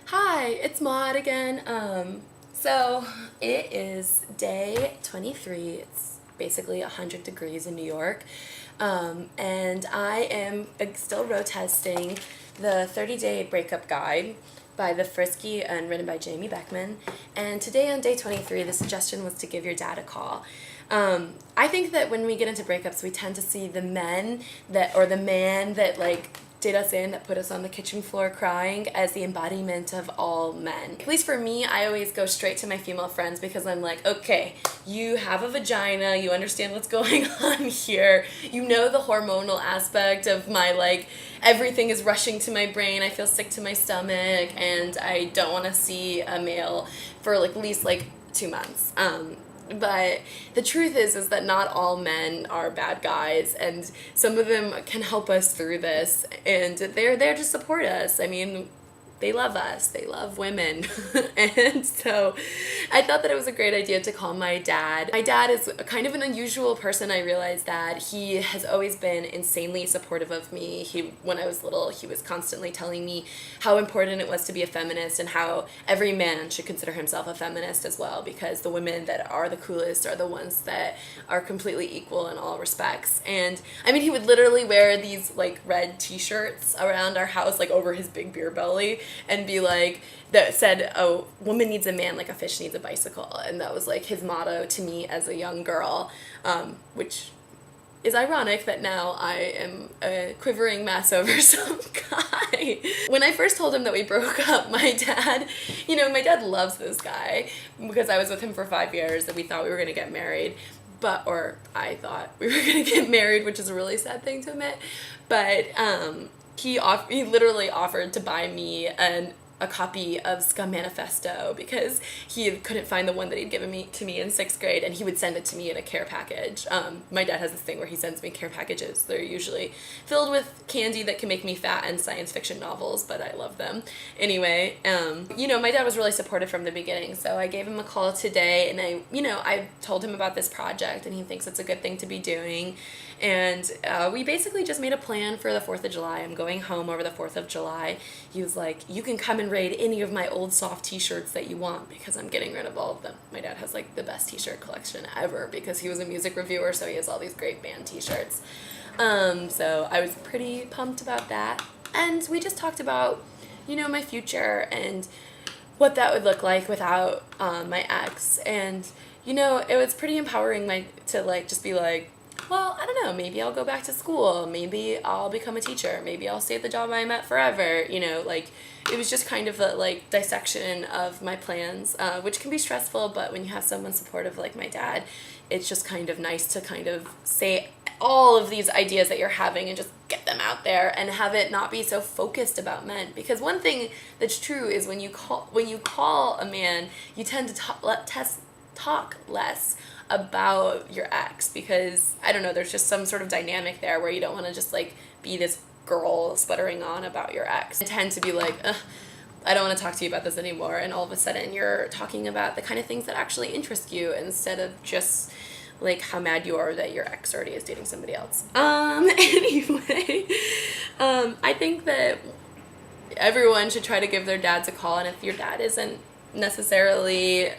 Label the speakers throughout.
Speaker 1: Hi, it's Maude again. So it is day 23. It's basically 100 degrees in New York. And I am still road testing the 30-day breakup guide by the Frisky and written by Jamie Beckman. And today on day 23, the suggestion was to give your dad a call. I think that when we get into breakups, we tend to see the men that, or the man that like did us in, that put us on the kitchen floor crying, as the embodiment of all men. At least for me, I always go straight to my female friends because I'm like, okay, you have a vagina, you understand what's going on here, you know the hormonal aspect of my, like, everything is rushing to my brain, I feel sick to my stomach, and I don't want to see a male for like at least like 2 months. But the truth is that not all men are bad guys, and some of them can help us through this, and they're there to support us. I mean, they love us, they love women. And so I thought that it was a great idea to call my dad. My dad is kind of an unusual person. I realized that he has always been insanely supportive of me. When I was little, he was constantly telling me how important it was to be a feminist and how every man should consider himself a feminist as well, because the women that are the coolest are the ones that are completely equal in all respects. And I mean, he would literally wear these like red t-shirts around our house, like over his big beer belly, and be like, that said, oh, woman needs a man like a fish needs a bicycle. And that was like his motto to me as a young girl, which is ironic that now I am a quivering mess over some guy. When I first told him that we broke up, my dad loves this guy because I was with him for 5 years and we thought we were gonna get married. Or I thought we were gonna get married, which is a really sad thing to admit. But he literally offered to buy me a copy of Scum Manifesto because he couldn't find the one that he'd given to me in 6th grade, and he would send it to me in a care package. My dad has this thing where he sends me care packages. They're usually filled with candy that can make me fat and science fiction novels, but I love them. Anyway, my dad was really supportive from the beginning, so I gave him a call today, and I told him about this project, and he thinks it's a good thing to be doing. And we basically just made a plan for the 4th of July. I'm going home over the 4th of July. He was like, you can come and raid any of my old soft t-shirts that you want because I'm getting rid of all of them. My dad has like the best t-shirt collection ever because he was a music reviewer, so he has all these great band t-shirts. So I was pretty pumped about that. And we just talked about, my future and what that would look like without my ex. And, it was pretty empowering to like just be like, well, I don't know, maybe I'll go back to school, maybe I'll become a teacher, maybe I'll stay at the job I'm at forever, like, it was just kind of a, like, dissection of my plans, which can be stressful, but when you have someone supportive like my dad, it's just kind of nice to kind of say all of these ideas that you're having and just get them out there and have it not be so focused about men. Because one thing that's true is when you call a man, you tend to talk less about your ex, because I don't know, there's just some sort of dynamic there where you don't want to just like be this girl sputtering on about your ex. I tend to be like, I don't want to talk to you about this anymore, and all of a sudden you're talking about the kind of things that actually interest you instead of just like how mad you are that your ex already is dating somebody else. Anyway, I think that everyone should try to give their dads a call, and if your dad isn't necessarily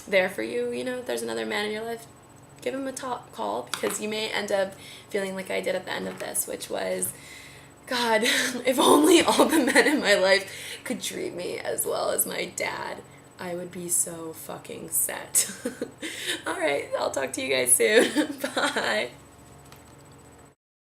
Speaker 1: there for you, there's another man in your life, give him a call, because you may end up feeling like I did at the end of this, which was, God, if only all the men in my life could treat me as well as my dad, I would be so fucking set. All right, I'll talk to you guys soon. Bye.